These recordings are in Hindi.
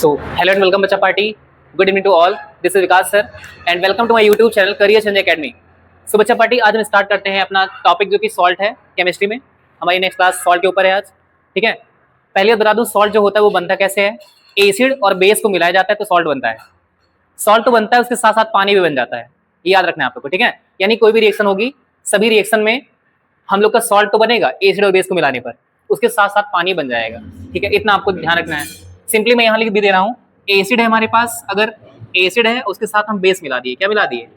So, hello and welcome बच्चा party. Good evening to all. This is Vikas sir and welcome to my YouTube channel Career Change Academy. So बच्चा पार्टी आज हम स्टार्ट करते हैं अपना टॉपिक जो कि सॉल्ट है केमिस्ट्री में. हमारी नेक्स्ट क्लास सॉल्ट के ऊपर है आज. ठीक है, पहले बता दूं सॉल्ट जो होता है वो बनता कैसे है. एसिड और बेस को मिलाया जाता है तो सॉल्ट बनता है. सॉल्ट तो बनता है, उसके साथ साथ पानी भी बन जाता है. ये याद रखना है आप लोग को. ठीक है, यानी कोई भी रिएक्शन होगी, सभी रिएक्शन में हम लोग का सॉल्ट तो बनेगा एसिड और बेस को मिलाने पर, उसके साथ साथ पानी बन जाएगा. ठीक है, इतना आपको ध्यान रखना है. सिंपली मैं यहाँ लिख भी दे रहा हूँ, एसिड है हमारे पास, अगर एसिड है उसके साथ हम बेस मिला दिए. क्या मिला दिए?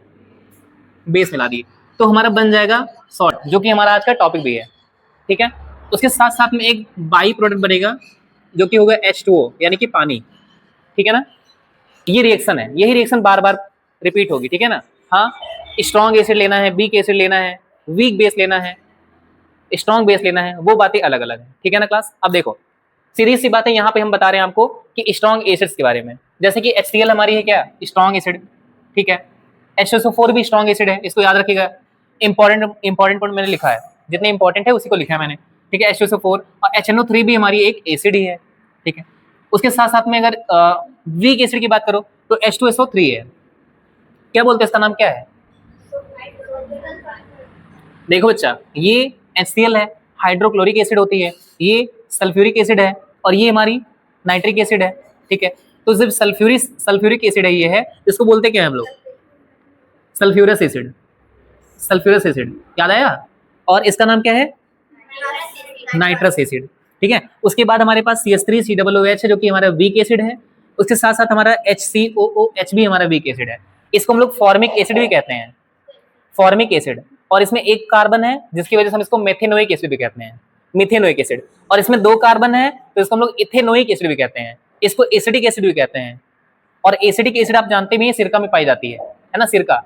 बेस मिला दिए, तो हमारा बन जाएगा सॉल्ट, जो कि हमारा आज का टॉपिक भी है. ठीक है, उसके साथ साथ में एक बाई प्रोडक्ट बनेगा जो कि होगा H2O यानी कि पानी. ठीक है ना, ये रिएक्शन है, यही रिएक्शन बार बार रिपीट होगी. ठीक है ना. हाँ, स्ट्रॉन्ग एसिड लेना है, वीक एसिड लेना है, वीक बेस लेना है, स्ट्रॉन्ग बेस लेना है, वो बातें अलग अलग है. ठीक है ना क्लास. अब देखो सीधी सी बात है, यहाँ पे हम बता रहे हैं आपको कि स्ट्रॉन्ग एसिड्स के बारे में. जैसे कि HCl हमारी है क्या, स्ट्रॉन्ग एसिड. ठीक है, H2SO4 भी स्ट्रॉन्ग एसिड है, इसको याद रखिएगा. इंपॉर्टेंट पॉइंट मैंने लिखा है, जितने इंपॉर्टेंट है उसी को लिखा है मैंने. ठीक है, H2SO4 और HNO3 भी हमारी एक एसिड ही है. ठीक है, उसके साथ साथ में अगर वीक एसिड की बात करो तो H2SO3 है. क्या बोलते हैं, इसका नाम क्या है? देखो बच्चा, ये HCl है, हाइड्रोक्लोरिक एसिड होती है, ये सल्फ्यूरिक एसिड है, और ये हमारी नाइट्रिक एसिड है. ठीक है, तो जब सल्फ्यूरिक एसिड है, ये है, इसको बोलते क्या है हम लोग? Sulphurous acid. सल्फ्यूरस एसिड याद आया. और इसका नाम क्या है? Nitrous acid. ठीक है, उसके बाद हमारे पास CH3COOH है जो कि हमारा वीक एसिड है. उसके साथ साथ हमारा HCOOH भी हमारा वीक एसिड है. इसको हम लोग फॉर्मिक एसिड भी कहते हैं, फॉर्मिक एसिड. और इसमें एक कार्बन है जिसकी वजह से हम इसको मेथेनोइक एसिड भी कहते हैं, मिथेनोइक एसिड. और इसमें दो कार्बन है तो इसको हम लोग इथेनोइक एसिड भी कहते हैं, इसको एसिडिक एसिड भी कहते हैं. और एसिडिक एसिड आप जानते भी हैं सिरका में पाई जाती है ना, सिरका.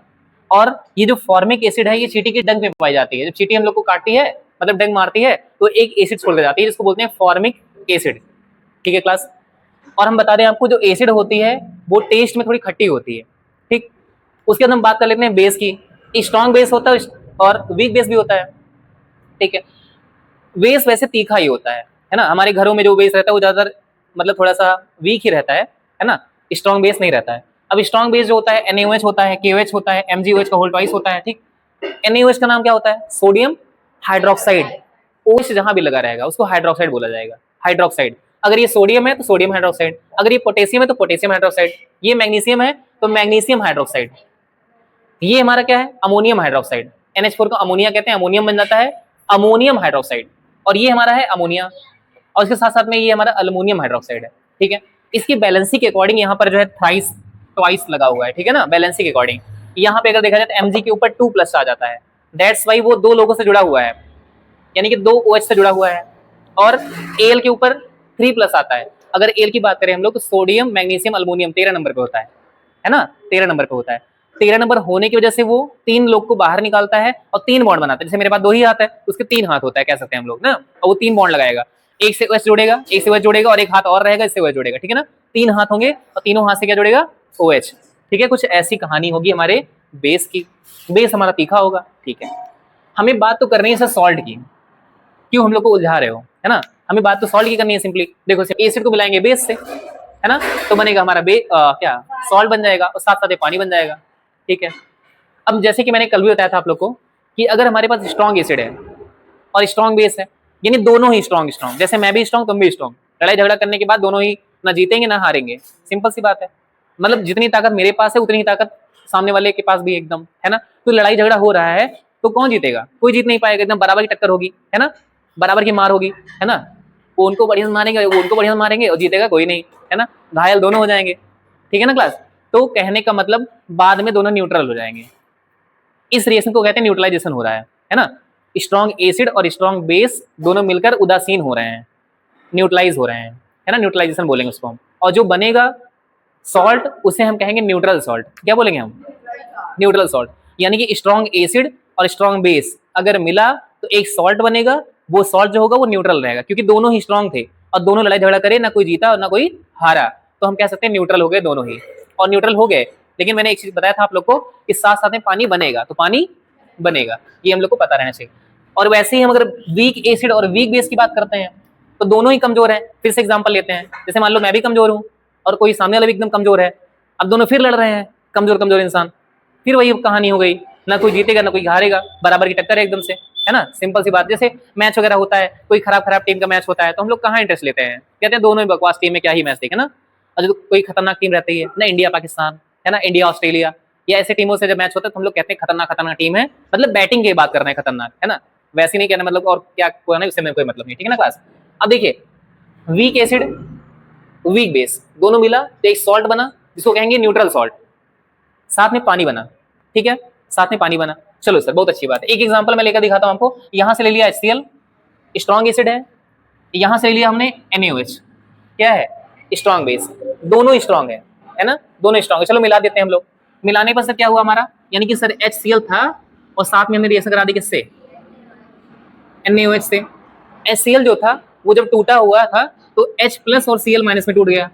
और ये जो फॉर्मिक एसिड है ये चींटी के डंक में पाई जाती है. जब चींटी हम लोग को काटती है, मतलब डंक मारती है, तो एक एसिड छोड़ जाती है जिसको बोलते हैं फॉर्मिक एसिड. ठीक है क्लास. और हम बता दें आपको, जो एसिड होती है वो टेस्ट में थोड़ी खट्टी होती है. ठीक, उसके बाद हम बात कर लेते हैं बेस की. स्ट्रॉन्ग बेस होता है और वीक बेस भी होता है. ठीक है, बेस वैसे तीखा ही होता है ना. हमारे घरों में जो बेस रहता है वो ज्यादातर मतलब थोड़ा सा वीक ही रहता है ना. स्ट्रॉन्ग बेस नहीं रहता है. अब स्ट्रॉन्ग बेस जो होता है NaOH होता है, KOH होता है, MgOH का होल ट्वाइस होता है. ठीक, NaOH का नाम क्या होता है? Sodium hydroxide. OH जहां भी लगा रहेगा उसको हाइड्रोक्साइड बोला जाएगा, हाइड्रोक्साइड. अगर ये सोडियम है तो सोडियम हाइड्रोक्साइड, अगर ये पोटेशियम है तो पोटेशियम हाइड्रोक्साइड, ये मैग्नीशियम है तो मैग्नीशियम हाइड्रोक्साइड. ये हमारा क्या है? Ammonium hydroxide. NH4 को अमोनिया कहते हैं, अमोनियम बन जाता है अमोनियम हाइड्रोक्साइड. और ये हमारा है अमोनिया, और इसके साथ साथ में ये हमारा अल्युमिनियम हाइड्रोक्साइड है. ठीक है, इसकी बैलेंसी के अकॉर्डिंग यहाँ पर जो है थ्राइस ट्वाइस लगा हुआ है. ठीक है ना, बैलेंसी के अकॉर्डिंग. यहाँ पे अगर देखा जाए तो Mg के ऊपर 2+ आ जाता है. दैट्स वाई वो दो लोगों से जुड़ा हुआ है, यानी कि दो OH से जुड़ा हुआ है. और Al के ऊपर 3+ आता है. अगर Al की बात करें हम लोग तो सोडियम मैग्नीशियम अल्युमिनियम 13 नंबर पे होता है ना, 13 नंबर पे होता है. 13 नंबर होने की वजह से वो 3 लोग को बाहर निकालता है और 3 बॉन्ड बनाता है. जैसे मेरे पास 2 ही हाथ है, उसके 3 हाथ होता है, कह सकते हैं हम लोग ना. और वो 3 बॉन्ड लगाएगा, एक से OH जोड़ेगा, एक से OH जोड़ेगा, और एक हाथ और रहेगा, इससे OH जोड़ेगा. ठीक है ना, 3 हाथ होंगे और तीनों हाथ से क्या जोड़ेगा? OH. ठीक है, कुछ ऐसी कहानी होगी हमारे बेस की. बेस हमारा तीखा होगा. ठीक है, हमें बात तो करनी है सर सॉल्ट की. क्यों हम लोग को उलझा रहे हो, है ना. हमें बात तो सॉल्ट की करनी है. सिंपली देखो, एसिड को मिलाएंगे बेस से, है ना, तो बनेगा हमारा क्या सॉल्ट बन जाएगा, और साथ साथ पानी बन जाएगा. ठीक है, अब जैसे कि मैंने कल भी बताया था आप लोग को कि अगर हमारे पास स्ट्रॉन्ग एसिड है और स्ट्रॉन्ग बेस है, यानी दोनों ही स्ट्रॉन्ग, जैसे मैं भी स्ट्रॉन्ग तुम भी स्ट्रॉन्ग, लड़ाई झगड़ा करने के बाद दोनों ही ना जीतेंगे ना हारेंगे. सिंपल सी बात है. मतलब जितनी ताकत मेरे पास है उतनी ही ताकत सामने वाले के पास भी एकदम, है ना. तो लड़ाई झगड़ा हो रहा है तो कौन जीतेगा? कोई जीत नहीं पाएगा. एकदम बराबर की टक्कर होगी, है ना, बराबर की मार होगी, है ना. वो उनको बढ़िया से मारेंगे, वो उनको बढ़िया से मारेंगे, और जीतेगा कोई नहीं, है ना. घायल दोनों हो जाएंगे. ठीक है ना क्लास. तो कहने का मतलब बाद में दोनों न्यूट्रल हो जाएंगे. इस रिएक्शन को कहते हैं न्यूट्रलाइजेशन हो रहा है ना. स्ट्रॉन्ग एसिड और स्ट्रॉन्ग बेस दोनों मिलकर उदासीन हो रहे हैं, न्यूट्रलाइज हो रहे हैं, है ना. न्यूट्रलाइजेशन बोलेंगे उसको हम. और जो बनेगा सॉल्ट उसे हम कहेंगे न्यूट्रल सॉल्ट. क्या बोलेंगे हम? Neutral salt. यानी कि स्ट्रॉन्ग एसिड और स्ट्रॉन्ग बेस अगर मिला तो एक सॉल्ट बनेगा. वो सॉल्ट जो होगा वो न्यूट्रल रहेगा, क्योंकि दोनों ही स्ट्रॉन्ग थे और दोनों लड़ाई झगड़ा करे, ना कोई जीता और ना कोई हारा. तो हम कह सकते हैं न्यूट्रल हो गए दोनों ही. और न्यूट्रल हो गए, लेकिन मैंने एक चीज बताया था आप लोग को कि साथ साथ में पानी बनेगा, तो पानी बनेगा, ये हम लोग को पता रहना चाहिए. और वैसे ही हम अगर वीक एसिड और वीक बेस की बात करते हैं तो दोनों ही कमजोर हैं. फिर से एग्जांपल लेते हैं. जैसे मान लो मैं भी कमजोर हूँ, और कोई सामने वाला भी एकदम कमजोर है। अब दोनों फिर लड़ रहे हैं, कमजोर कमजोर इंसान, फिर वही कहानी हो गई, ना कोई जीतेगा ना कोई हारेगा, बराबर की टक्कर है एकदम से, है ना। सिंपल सी बात। जैसे मैच वगैरह होता है, कोई खराब खराब टीम का मैच होता है तो हम लोग कहाँ इंटरेस्ट लेते हैं, कहते हैं दोनों ही बकवास टीम में क्या ही मैच देखे ना। और जो कोई खतरनाक टीम रहती है ना, इंडिया पाकिस्तान, है ना, इंडिया ऑस्ट्रेलिया, या ऐसे टीमों से जब मैच होता है तो हम लोग कहते हैं खतरनाक खतरनाक टीम है, मतलब बैटिंग की बात कर रहे हैं खतरनाक, है ना, वैसे नहीं कहना मतलब और क्या कोई ना, इससे में कोई मतलब नहीं, ठीक है ना क्लास। अब देखिए वीक एसिड वीक बेस दोनों मिला तो एक सॉल्ट बना जिसको कहेंगे न्यूट्रल सॉल्ट, साथ में पानी बना, ठीक है, साथ में पानी बना। चलो सर बहुत अच्छी बात है। एक एग्जांपल मैं लेकर दिखाता हूं आपको। यहां से ले लिया HCl, स्ट्रॉन्ग एसिड है, यहां से ले लिया हमने NaOH, क्या है, स्ट्रॉन्ग बेस, दोनों स्ट्रॉन्ग है ना, दोनों स्ट्रॉन्ग है। चलो मिला देते हैं हम लोग। मिलाने पर सर क्या हुआ हमारा, यानी कि सर HCl था और साथ में हमने रिएक्शन करा दी किससे, NaOH से। HCl जो था वो जब टूटा हुआ था तो H प्लस और Cl माइनस में टूट गया,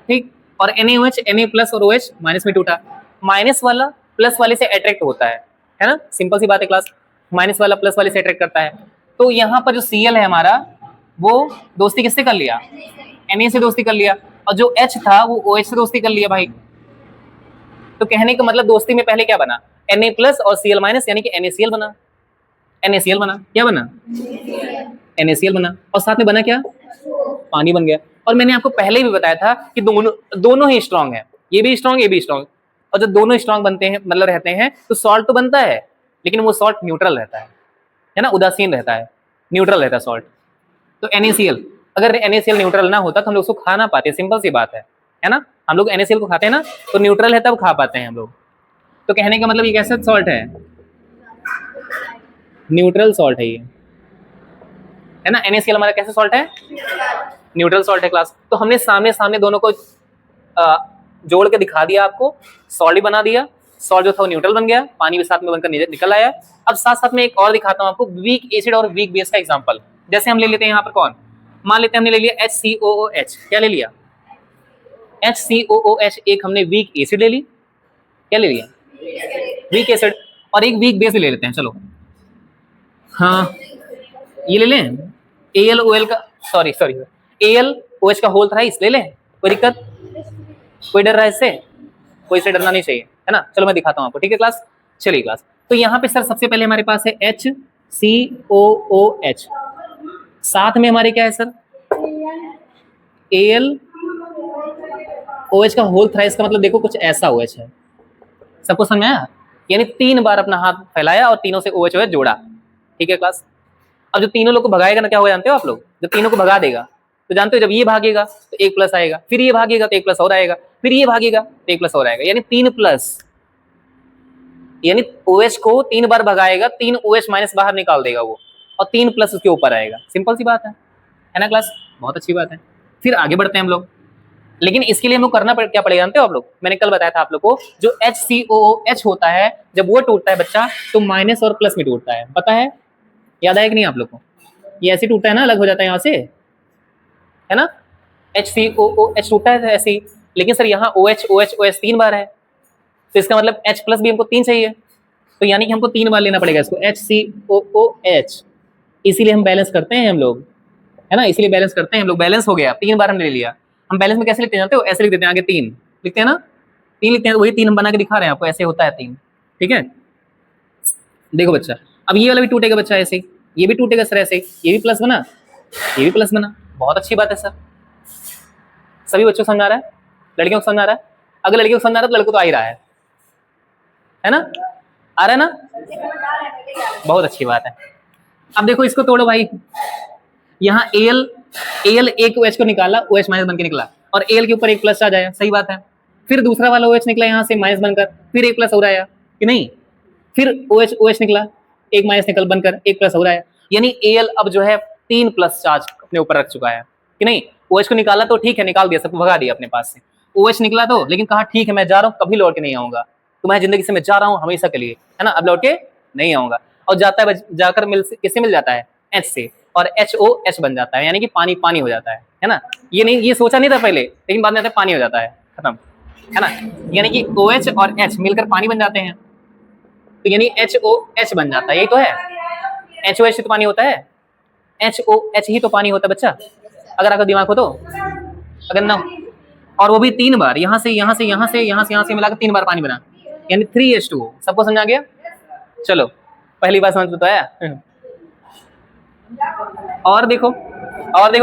ठीक, और NaOH Na प्लस और OH माइनस में टूटा। माइनस वाला प्लस वाले से अट्रैक्ट होता है ना, सिंपल सी बात है क्लास, माइनस वाला प्लस वाले से अट्रैक्ट करता है। तो यहाँ पर जो Cl है हमारा वो दोस्ती किससे कर लिया, Na से दोस्ती कर लिया, और जो H था वो OH से दोस्ती कर लिया भाई। तो कहने का मतलब दोस्ती में पहले क्या बना, Na प्लस और Cl माइनस, यानी कि NaCl बना, NaCl बना, क्या बना, NaCl बना, और साथ में बना क्या, पानी बन गया। और मैंने आपको पहले भी बताया था कि दोनों ही स्ट्रांग है, ये भी स्ट्रांग ये भी स्ट्रांग, और जब दोनों स्ट्रांग बनते हैं मतलब रहते हैं तो सॉल्ट तो बनता है, लेकिन वो सॉल्ट न्यूट्रल रहता है ना, उदासीन रहता है, न्यूट्रल रहता है सॉल्ट। तो NaCl, अगर NaCl न्यूट्रल ना होता तो हम लोग उसको खा ना पाते, सिंपल सी बात है ना। हम लोग NaCl को खाते हैं ना तो न्यूट्रल है तब खा पाते हैं हम लोग। तो कहने का मतलब ये कैसा सॉल्ट है, न्यूट्रल सॉल्ट है ये, है ना। NaCl हमारा कैसा सॉल्ट है, न्यूट्रल सॉल्ट है क्लास। तो हमने सामने सामने दोनों को जोड़ के दिखा दिया आपको, सॉल्ट भी बना दिया, सॉल्ट जो था वो न्यूट्रल बन गया, पानी भी साथ में बनकर निकल आया। अब साथ साथ में एक और दिखाता हूं आपको, वीक एसिड और वीक बेस का एग्जांपल। जैसे हम ले लेते हैं यहाँ पर कौन, मान लेते हैं हमने ले लिया HCOOH, क्या ले लिया, HCOOH, एक हमने वीक एसिड ले ली, क्या ले लिया, वीक एसिड, और एक वीक बेस ले लेते हैं। चलो हाँ ये ले लें, AlOL का, सॉरी AlOH का होल थ्राइस ले लें, कोई दिक्कत, कोई डर रहा है इससे, कोई से डरना नहीं चाहिए, है ना। चलो मैं दिखाता हूं आपको, ठीक है क्लास। चलिए क्लास, तो यहाँ पे सर सबसे पहले हमारे पास है HCOOH, साथ में हमारे क्या है सर, AlOH का होल थ्राइस, का मतलब देखो कुछ ऐसा OH है, सबको समझ में आया, यानी 3 बार अपना हाथ फैलाया और तीनों से OH जोड़ा, ठीक है क्लास। अब जो तीनों लोग को भगाएगा ना क्या होगा जानते हो आप लोग, जब तीनों को भगा देगा तो जानते हो जब ये भागेगा तो 1 प्लस आएगा, फिर ये भागेगा तो 1 प्लस और आएगा, फिर ये भागेगा तो 1 प्लस और आएगा, यानी 3 प्लस, यानी OH को 3 बार भगाएगा, 3 OH माइनस बाहर निकाल देगा वो, और 3 प्लस उसके ऊपर आएगा, सिंपल सी बात है ना क्लास, बहुत अच्छी बात है। फिर आगे बढ़ते हैं हम लोग, लेकिन इसके लिए हम लोग करना क्या पड़ेगा जानते हो आप लोग, मैंने कल बताया था आप लोग को, जो HCOOH होता है जब वो टूटता है बच्चा तो माइनस और प्लस में टूटता है, पता है, याद आया कि नहीं आप लोग को, ये ऐसे टूटता है ना, अलग हो जाता है यहाँ से, है ना, HCOOH टूटा है ऐसे ही, लेकिन सर यहाँ OH 3 बार है, तो इसका मतलब H प्लस भी हमको 3 चाहिए, तो यानी कि हमको 3 बार लेना पड़ेगा इसको, HCOOH, इसीलिए हम बैलेंस करते हैं हम लोग, है ना, इसीलिए बैलेंस करते हैं हम लोग, बैलेंस हो गया, 3 बार हमने ले लिया। हम बैलेंस में कैसे लिखते हैं जानते हो, ऐसे लिख देते हैं, आगे 3 लिखते हैं ना, 3 लिखते हैं, वही 3 हम बना के दिखा रहे हैं आपको, ऐसे होता है 3, ठीक है। देखो बच्चा, अब ये वाला भी टूटेगा बच्चा ऐसे, ये भी टूटेगा सर ऐसे, ये भी प्लस बना, ये भी प्लस बना, बहुत अच्छी बात है सर, सभी बच्चों को समझ आ रहा है, लड़कियों को समझ आ रहा है, अगर लड़कियों को समझ आ रहा है तो लड़कों तो आ ही रहा है ना, आ रहा है ना, बहुत अच्छी बात है। अब देखो इसको तोड़ो भाई, यहाँ Al एक OH को निकाला, OH माइनस बन के निकला, और Al के ऊपर 1 प्लस आ जाए, सही बात है। फिर दूसरा वाला OH निकला यहाँ से माइनस बनकर, फिर 1 प्लस हो रहा है कि नहीं, फिर OH निकला, 1 माइनस निकल बनकर 1 प्लस हो रहा है, यानी Al अब जो है 3 प्लस चार्ज अपने ऊपर रख चुका है कि नहीं। OH को निकाला तो ठीक है, निकाल दिया, सबको भगा दिया अपने पास से, OH निकला तो, लेकिन कहा ठीक है मैं जा रहा हूँ, कभी लौट के नहीं आऊंगा, तुम्हारी जिंदगी से मैं जा रहा हूँ हमेशा के लिए, है ना, अब लौट के नहीं आऊंगा, और जाता है जाकर किससे मिल जाता है, H से, और HOH बन जाता है, यानी कि पानी पानी हो जाता है ना। ये नहीं, ये सोचा नहीं था पहले, लेकिन बाद में आता है पानी हो जाता है, खत्म, है ना, यानी कि OH और H मिलकर पानी बन जाते हैं, तो यानी HOH बन जाता है, यही तो है, HOH तो पानी होता है, HOH ही तो पानी होता है बच्चा, अगर आपका दिमाग हो तो, अगर ना, और वो भी 3 बार, यहाँ से यहाँ से यहाँ से यहाँ से यहाँ से मिलाकर 3 बार पानी बना, यानी 3H2O। सबको समझ आ गया? चलो पहली बार समझ में तो आया। और देखो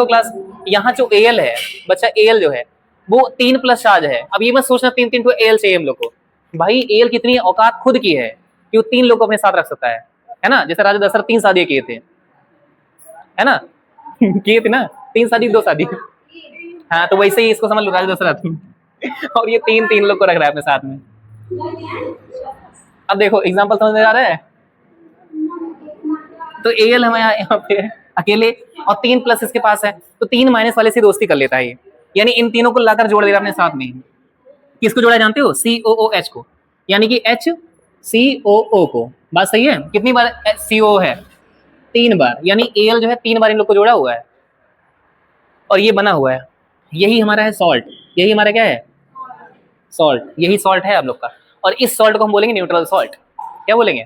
क्लास, यहाँ जो Al है बच्चा, Al जो है वो 3+ चार्ज है। अब ये मत सोचना 3 को Al चाहिए हम लोग को, भाई Al कितनी औकात खुद की है कि वो 3 लोग को अपने साथ रख सकता है ना? जैसे राजा दशरथ 3 शादी किए थे, है ना? किए थे ना, 3 शादी 2 शादी। हाँ तो वैसे ही इसको समझ लो, राजा दशरथ और ये 3 लोग को रख रहा है अपने साथ में। अब देखो एग्जाम्पल समझ में आ रहा है? तो Al हमें यहाँ पे अकेले और 3+ इसके पास है, तो 3- वाले से दोस्ती कर लेता है ये, यानी इन तीनों को लाकर जोड़ देगा अपने साथ में। किसको जोड़ा जानते हो? COOH को, यानी कि HCOO को। बात सही है? कितनी बार CO है? 3 बार, यानी Al जो है 3 बार इन लोग को जोड़ा हुआ है और ये बना हुआ है। यही हमारा है सॉल्ट, यही हमारा क्या है? सॉल्ट। यही सॉल्ट है आप लोग का, और इस सॉल्ट को हम बोलेंगे न्यूट्रल सॉल्ट। क्या बोलेंगे?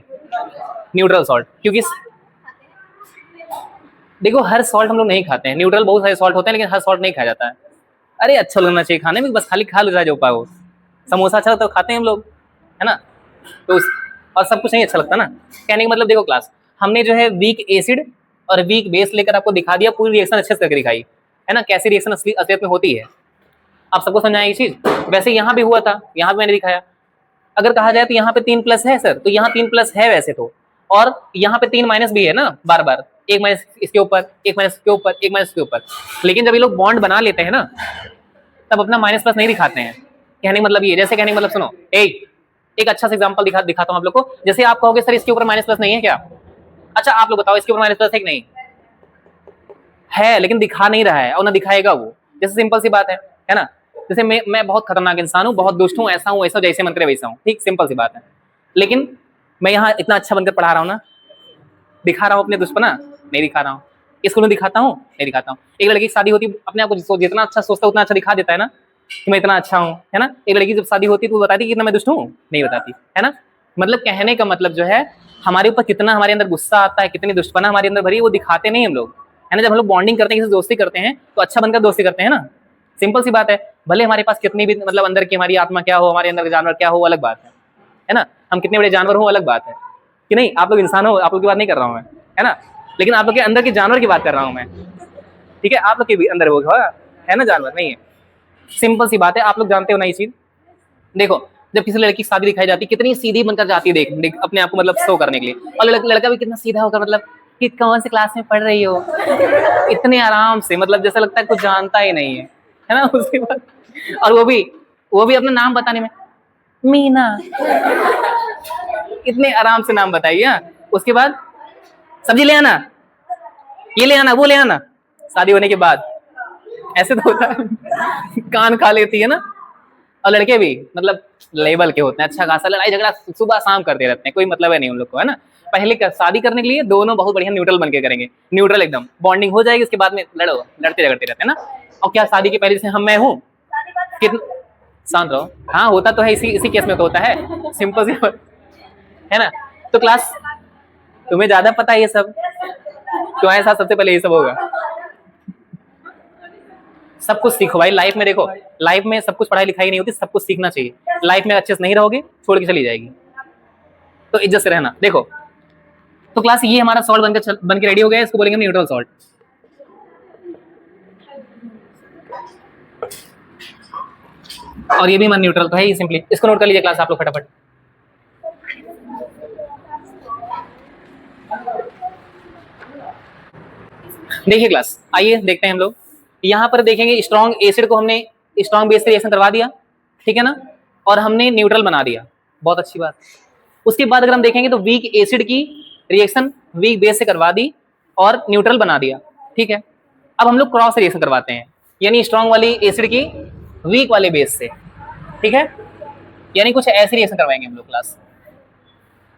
Neutral salt. क्योंकि देखो हर सॉल्ट हम लोग नहीं खाते हैं, न्यूट्रल बहुत सारे सॉल्ट होते हैं लेकिन हर सॉल्ट नहीं खाया जाता है। अरे अच्छा लगना चाहिए खाने में, बस खाली खा लो जो पाओ। समोसा अच्छा तो खाते हैं हम लोग, है ना? तो और सब कुछ नहीं अच्छा लगता ना। कहने का मतलब देखो क्लास, हमने जो है वीक एसिड और वीक बेस लेकर आपको दिखा दिया, पूरी रिएक्शन अच्छे से करके दिखाई, है ना? कैसी रिएक्शन असलियत में होती है, आप सबको समझ आएगी चीज। वैसे यहाँ भी हुआ था, यहाँ भी मैंने दिखाया। अगर कहा जाए तो यहाँ पे 3+ है सर, तो यहाँ 3+ है वैसे तो, और यहाँ पे 3- भी है ना, बार बार 1- इसके ऊपर, 1- इसके ऊपर, 1- इसके ऊपर। लेकिन जब ये लोग बॉन्ड बना लेते हैं ना, तब अपना माइनस+ नहीं दिखाते हैं। कहने का मतलब ये, जैसे कहने का मतलब सुनो, एक अच्छा सा एग्जांपल दिखाता हूँ आप लोग को। जैसे आप कहोगे सर इसके ऊपर माइनस+ नहीं है क्या? अच्छा आप लोग बताओ, इसके ऊपर माइनस+ है कि नहीं है? लेकिन दिखा नहीं रहा है और ना दिखाएगा वो। जैसे सिंपल सी बात है ना? जैसे मैं बहुत खतरनाक इंसान हूँ, बहुत दुष्ट हूँ, ऐसा हूँ वैसा, जैसे मन करे वैसा हूँ, ठीक, सिंपल सी बात है। लेकिन मैं यहाँ इतना अच्छा बनकर पढ़ा रहा हूँ ना, दिखा रहा हूँ अपने दुश्मना? नहीं दिखा रहा हूँ। स्कूल में दिखाता हूँ? नहीं दिखाता हूँ। एक लड़की की शादी होती, अपने आप को जितना अच्छा सोचता है उतना अच्छा दिखा देता है ना कि मैं इतना अच्छा हूँ, है ना? एक लड़की जब शादी होती है तो बताती कितना मैं दुष्ट हूँ? नहीं बताती, है ना? मतलब कहने का मतलब जो है, हमारे ऊपर कितना हमारे अंदर गुस्सा आता है, कितनी दुष्टपना हमारे अंदर भरी है, वो दिखाते नहीं हम लोग, है ना? जब हम लोग बॉन्डिंग करते हैं, किसी दोस्ती करते हैं, तो अच्छा बनकर दोस्ती करते हैं ना। सिंपल सी बात है। भले हमारे पास कितनी भी मतलब अंदर की हमारी आत्मा क्या हो, हमारे अंदर जानवर क्या हो, अलग बात है ना? हम कितने बड़े जानवर हो, अलग बात है कि नहीं? आप लोग इंसान हो, आप लोग की बात नहीं कर रहा हूँ मैं, है ना? लेकिन आप लोग के अंदर के जानवर की बात कर रहा हूँ मैं, ठीक है? आप लोग के भी अंदर वो है ना, जानवर नहीं है। सिंपल सी बात है, आप लोग जानते हो ना ये चीज। देखो जब किसी लड़की की शादी दिखाई जाती है, कितनी सीधी बनकर जाती है देख अपने आप को मतलब शो करने के लिए, और लड़का भी कितना सीधा होकर, मतलब कि कौन सी क्लास में पढ़ रही हो, इतने आराम से, मतलब जैसा लगता है कुछ जानता ही नहीं है ना? उसके बाद और वो भी अपना नाम बताने में मीना, इतने आराम से नाम बताइए। उसके बाद सब्जी ले आना, ये ले आना, वो ले आना। शादी होने के बाद ऐसे तो होता है, कान खा लेती है ना। और लड़के भी मतलब लेवल के होते हैं, अच्छा खासा लड़ाई झगड़ा सुबह शाम करते रहते हैं, कोई मतलब है नहीं उन लोग को, है ना? पहले शादी करने के लिए दोनों बहुत बढ़िया न्यूट्रल बन के करेंगे, न्यूट्रल एकदम बॉन्डिंग हो जाएगी, उसके बाद में लड़ते झगड़ते रहते हैं ना। और क्या शादी के पहले जैसे मैं हूँ, कितना शांत रहो। हाँ होता तो है, इसी केस में तो होता है, सिंपल सी, है ना? तो क्लास तुम्हें ज्यादा पता है ये सब, तुम्हारे साथ सबसे पहले ये सब होगा। सब कुछ सीखो भाई लाइफ में। देखो लाइफ में सब कुछ पढ़ाई लिखाई नहीं होती, सब कुछ सीखना चाहिए। लाइफ में अच्छे से नहीं रहोगे, छोड़ के चली जाएगी, तो इज्जत से रहना। देखो तो क्लास ये हमारा सॉल्ट बनकर रेडी हो गया, इसको बोलेंगे न्यूट्रल सॉल्ट। और ये भी मन न्यूट्रल तो है ही, सिंपली इसको नोट कर लीजिए क्लास आप लोग फटाफट। देखिए क्लास, आइए देखते हैं हम लोग। यहाँ पर देखेंगे स्ट्रॉन्ग एसिड को हमने स्ट्रॉन्ग बेस से रिएक्शन करवा दिया, ठीक है ना? और हमने न्यूट्रल बना दिया, बहुत अच्छी बात। उसके बाद अगर हम देखेंगे तो वीक एसिड की रिएक्शन वीक बेस से करवा दी और न्यूट्रल बना दिया, ठीक है? अब हम लोग क्रॉस रिएक्शन करवाते हैं, यानी स्ट्रॉन्ग वाली एसिड की वीक वाले बेस से, ठीक है? यानी कुछ ऐसी रिएक्शन करवाएंगे हम लोग क्लास।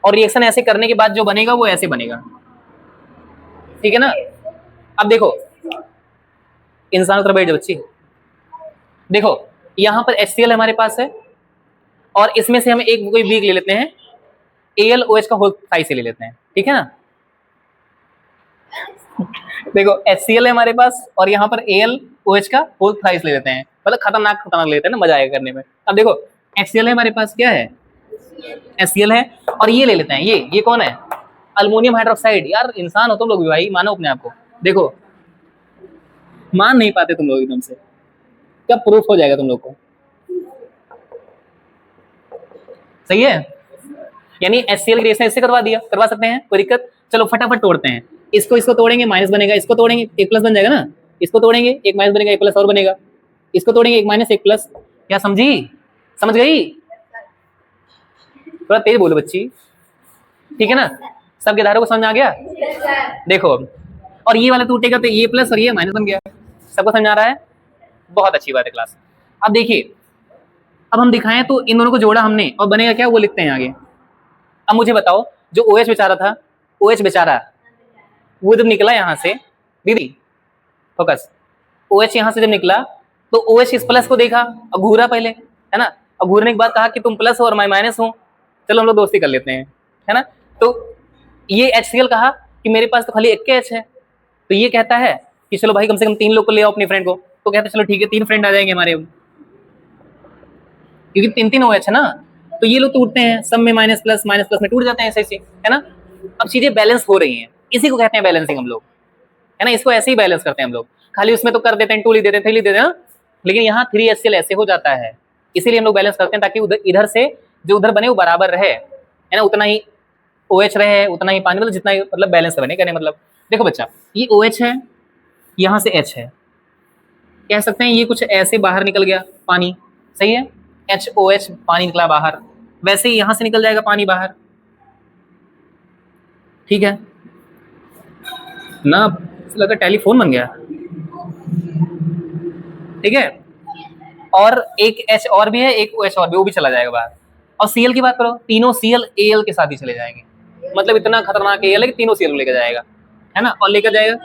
और रिएक्शन ऐसे करने के बाद जो बनेगा वो ऐसे बनेगा, ठीक है ना? अब देखो इंसान उतर बैठ बच्ची, देखो यहाँ पर HCl हमारे पास है, और इसमें से हम एक कोई वीक ले लेते हैं, AlOH का होल साइज से ले लेते हैं, ठीक है ना? देखो HCl है हमारे पास और यहाँ पर AlOH का होल साइज ले लेते हैं, मतलब खतरनाक खतरनाक लेते हैं ना, मजा आएगा करने में। अब देखो HCl है हमारे पास, क्या है HCl है, और ये ले लेते हैं, ये कौन है अल्मोनियम हाइड्रोक्साइड। यार इंसान हो तुम लोग भी भाई, मानो अपने आप को। देखो मान नहीं पाते तुम लोग एकदम से, क्या प्रूफ हो जाएगा तुम लोग को, सही है। यानी HCl रिएक्शन इससे करवा दिया, करवा सकते हैं, कोई दिक्कत। चलो फटाफट तोड़ते हैं इसको तोड़ेंगे माइनस बनेगा, इसको तोड़ेंगे एक प्लस बन जाएगा ना, इसको तोड़ेंगे एक माइनस बनेगा, एक प्लस और बनेगा, इसको तोड़ेंगे एक माइनस एक प्लस। क्या समझी, समझ गई? थोड़ा तेज बोलो बच्ची, ठीक है ना, सबके धारों को समझ आ गया। देखो और ये वाला टूटेगा तो ये प्लस और ये माइनस बन गया, सबको समझ आ रहा है, बहुत अच्छी बात है क्लास। अब देखिए, अब हम दिखाएं तो इन दोनों को जोड़ा हमने और बनेगा क्या, वो लिखते हैं आगे। अब मुझे बताओ जो OH बेचारा था, OH बेचारा वो जब निकला यहाँ से, दीदी फोकस, OH यहाँ से जब निकला तो OH इस प्लस को देखा और घूरा पहले, है ना, और घूरने के बाद कहा कि तुम प्लस हो और मैं माइनस हूँ, चलो हम लोग दोस्ती कर लेते हैं, है ना। तो ये HCl कहा कि मेरे पास तो खाली एक H है, तो ये कहता है कि चलो भाई कम से कम 3 लोग को ले आओ अपने फ्रेंड को, तो कहते चलो ठीक है 3 फ्रेंड आ जाएंगे हमारे, क्योंकि 3 OH है ना, तो ये लोग टूटते हैं, सब में माइनस प्लस में टूट जाते हैं ऐसे ऐसे, है ना। अब चीजें बैलेंस हो रही हैं, इसी को कहते हैं बैलेंसिंग हम लोग, है ना, इसको ऐसे ही बैलेंस करते हैं हम लोग। खाली उसमें तो कर देते हैं 2 लिख देते हैं 3 लिख देते हैं, लेकिन यहाँ 3HCl ऐसे हो जाता है, इसीलिए हम लोग बैलेंस करते हैं ताकि उधर इधर से जो उधर बने वो बराबर रहे, है ना, उतना ही OH रहे, उतना ही पानी, मतलब जितना ही मतलब बैलेंस बने, कहने मतलब। देखो बच्चा, ये OH है, यहाँ से H है, कह सकते हैं ये कुछ ऐसे बाहर निकल गया पानी, सही है, HOH पानी निकला बाहर, वैसे ही यहाँ से निकल जाएगा पानी बाहर, ठीक है ना, लगा टेलीफोन बन गया, ठीक है। और एक H और भी है, एक OH और भी, वो भी चला जाएगा बाहर। और Cl की बात करो, तीनों Cl Al के साथ ही चले जाएंगे, मतलब इतना खतरनाक Al है कि तीनों Cl लेकर जाएगा, है ना, और लेकर जाएगा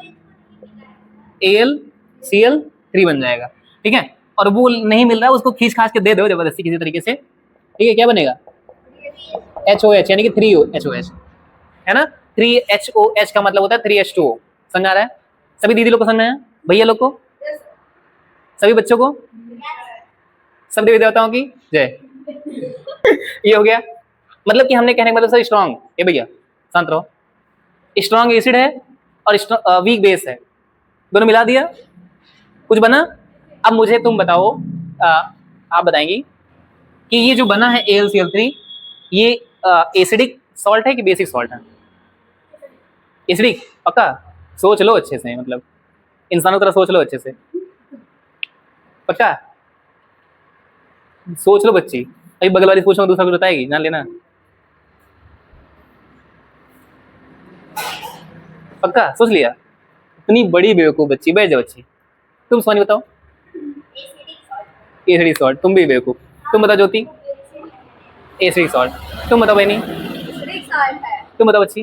AlCl3 बन जाएगा, ठीक है। और वो नहीं मिल रहा है, उसको खींच खाच के दे दो जबरदस्ती किसी तरीके से, ठीक है, क्या बनेगा HOH, यानी कि 3HOH, है ना। 3HOH का मतलब होता है 3H2O, समझ आ रहा है सभी दीदी लोग को, समझ में है भैया लोग को, सभी बच्चों को, सब देवी देवताओं की जय। ये हो गया, मतलब कि हमने कहने का मतलब सर स्ट्रॉन्ग, ये भैया शांत रहो, स्ट्रॉन्ग एसिड है और वीक बेस है, दोनों मिला दिया, कुछ बना। अब मुझे तुम बताओ, आप बताएंगी कि ये जो बना है AlCl3, ये एसिडिक सॉल्ट है कि बेसिक सॉल्ट है? एसिडिक, पक्का, सोच लो अच्छे से, मतलब इंसानों की तरह सोच लो अच्छे से, पक्का सोच लो बच्ची, अभी बगल वाली पूछूंगा दूसरा कुछ बताएगी, जान लेना, पक्का सोच लिया। इतनी बड़ी बेवकूफ बच्ची, बैठ जाओ बच्ची। तुम सोनी बताओ, एसिडिक सॉल्ट, तुम भी बेवकूफ, तुम बताओ ज्योति, एसिडिक सॉल्ट, तुम बताओ बहनी, तुम बताओ बच्ची,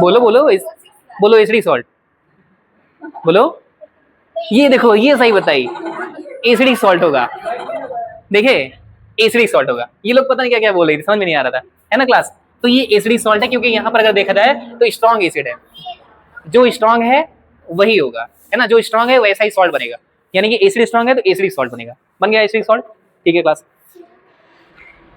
बोलो बोलो बोलो एसिडिक सॉल्ट, बोलो। ये देखो, ये सही बताई, एसिडिक सॉल्ट होगा, देखे एसिडिक सॉल्ट होगा। ये लोग पता नहीं क्या क्या बोल रही थी, समझ में नहीं आ रहा था, है ना क्लास। तो ये एसिडिक सॉल्ट है, क्योंकि यहाँ पर अगर देखा जाए तो स्ट्रॉन्ग एसिड है, जो स्ट्रॉन्ग है वही होगा, है ना, जो स्ट्रॉन्ग है वैसा ही सॉल्ट बनेगा, यानी कि एसिड स्ट्रॉन्ग है तो एसिडिक सॉल्ट बनेगा, बन गया एसिडिक सॉल्ट, ठीक है क्लास।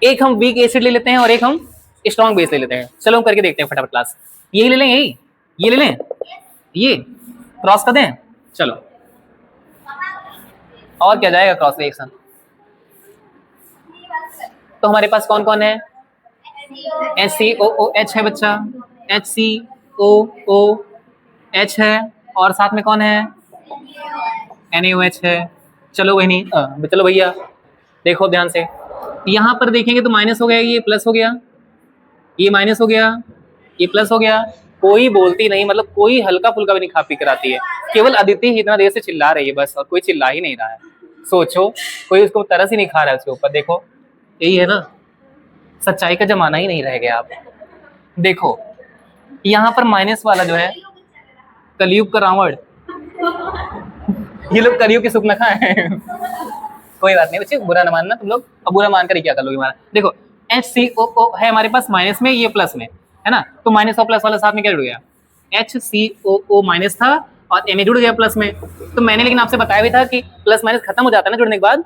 एक हम वीक एसिड ले लेते हैं और एक हम स्ट्रॉन्ग बेस ले लेते हैं, चलो हम करके देखते हैं फटाफट क्लास। यही ले लें, यही ये ले लें, ये क्रॉस कर दें, चलो। और क्या जाएगा क्रॉस रिएक्शन, तो हमारे पास कौन कौन है, HCOOH है बच्चा, HCOOH है, और साथ में कौन है NaOH है। चलो वही नहीं, चलो भैया देखो ध्यान से, यहाँ पर देखेंगे तो माइनस हो गया, ये प्लस हो गया, ये माइनस हो गया, ये प्लस हो गया, कोई बोलती नहीं, मतलब कोई हल्का फुल्का भी नहीं खा पी कर आती है, केवल अदिति ही इतना देर से चिल्ला रही है बस, और कोई चिल्ला ही नहीं रहा है। सोचो कोई उसको तरस ही नहीं खा रहा है उसके ऊपर, देखो यही है ना, सच्चाई का जमाना ही नहीं रह गया। आप देखो यहाँ पर माइनस वाला जो है कलयुग का रावण, ये लोग कलयुग के सुख न खाए। कोई बात नहीं बच्चे, बुरा न मानना तुम लोग, अब बुरा मानकर क्या कर लोगे हमारा। देखो HCOO है हमारे पास माइनस में, ये प्लस में, है ना, तो माइनस और प्लस वाला साथ में क्या जुड़ गया, HCOO माइनस था और Na जुड़ गया प्लस में। तो मैंने लेकिन आपसे बताया भी था कि प्लस माइनस खत्म हो जाता है ना जुड़ने के बाद,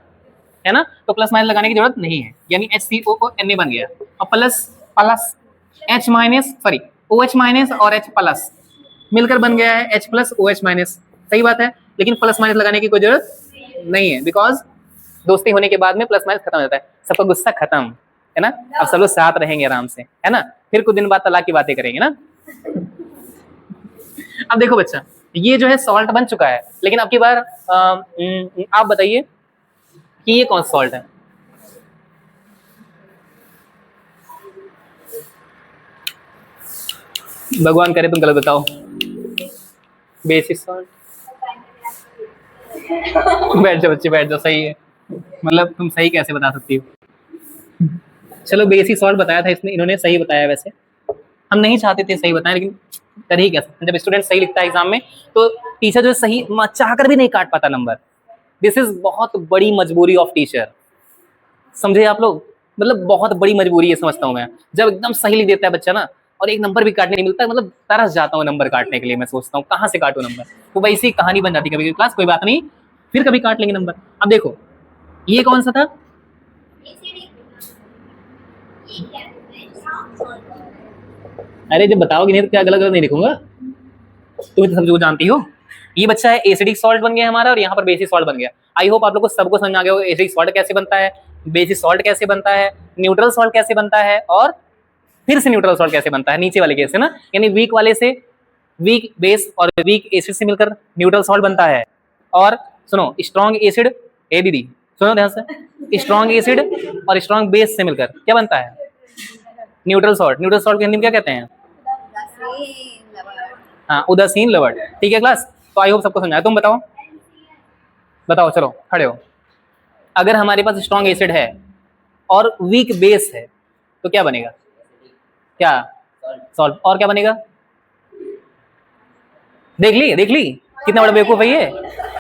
है ना, तो प्लस माइनस लगाने की जरूरत नहीं है, यानी HCOO Na बन गया और plus plus H minus sorry OH minus और H प्लस मिलकर बन गया है H प्लस OH माइनस। सही बात है, लेकिन प्लस माइनस लगाने की कोई जरूरत नहीं है, बिकॉज दोस्ती होने के बाद में प्लस माइनस खत्म हो जाता है, सबका गुस्सा खत्म, है ना, अब सब लोग साथ रहेंगे आराम से, है ना, फिर कुछ दिन बाद तलाक की बातें करेंगे ना। अब देखो बच्चा, ये जो है सॉल्ट बन चुका है, लेकिन अब की बार आप बताइए कि ये कौन सा सॉल्ट है। भगवान करे तुम गलत बताओ। Basic salt. बैठ जाओ बच्चे, बैठ जाओ, सही है, मतलब तुम सही कैसे बता सकती हो। चलो बेसिक सॉल्ट बताया था इसने, इन्होंने सही बताया, वैसे हम नहीं चाहते थे सही बताएं, लेकिन कर ही क्या सकते हैं, जब स्टूडेंट सही लिखता है एग्जाम में तो टीचर जो सही चाहकर भी नहीं काट पाता नंबर। दिस इज बहुत बड़ी मजबूरी ऑफ टीचर, समझे आप लोग, मतलब बहुत बड़ी मजबूरी है, समझता हूँ मैं। जब एकदम सही लिख देता है बच्चा ना और एक नंबर भी काटने नहीं मिलता, मतलब तरस जाता हूँ नंबर काटने के लिए, मैं सोचता हूँ कहाँ से काटूं नंबर, तो वैसी कहानी बन जाती है कभी क्लास, कोई बात नहीं, फिर कभी काट लेंगे नंबर। अब देखो ये कौन सा था, अरे जब बताओगे नहीं तो क्या गलत गलत नहीं लिखूंगा, तुम तो सब जानती हो। ये बच्चा है एसिडिक सॉल्ट बन गया हमारा और यहाँ पर बेसिक सॉल्ट बन गया। आई होप आप लोग को सबको समझ आ गया होगा एसिडिक सॉल्ट कैसे बनता है, बेसिक सॉल्ट कैसे बनता है, न्यूट्रल सॉल्ट कैसे बनता है, और फिर से न्यूट्रल सॉल्ट कैसे बनता है, नीचे वाले केस से ना, यानी वीक वाले से, वीक बेस और वीक एसिड से मिलकर न्यूट्रल सॉल्ट बनता है। और सुनो स्ट्रॉन्ग एसिड, ए दीदी सुनो ध्यान से, स्ट्रॉन्ग एसिड और स्ट्रॉन्ग बेस से मिलकर क्या बनता है, न्यूट्रल सॉल्ट। न्यूट्रल सॉल्ट के हिंदी में क्या कहते हैं, हाँ उदासीन लवण। ठीक है क्लास, तो आई होप सबको समझ आया। तुम बताओ, बताओ चलो खड़े हो, अगर हमारे पास स्ट्रॉन्ग एसिड है और वीक बेस है तो क्या बनेगा, क्या सॉल्ट, और क्या बनेगा, देख ली कितना बड़ा बेवकूफ है ये।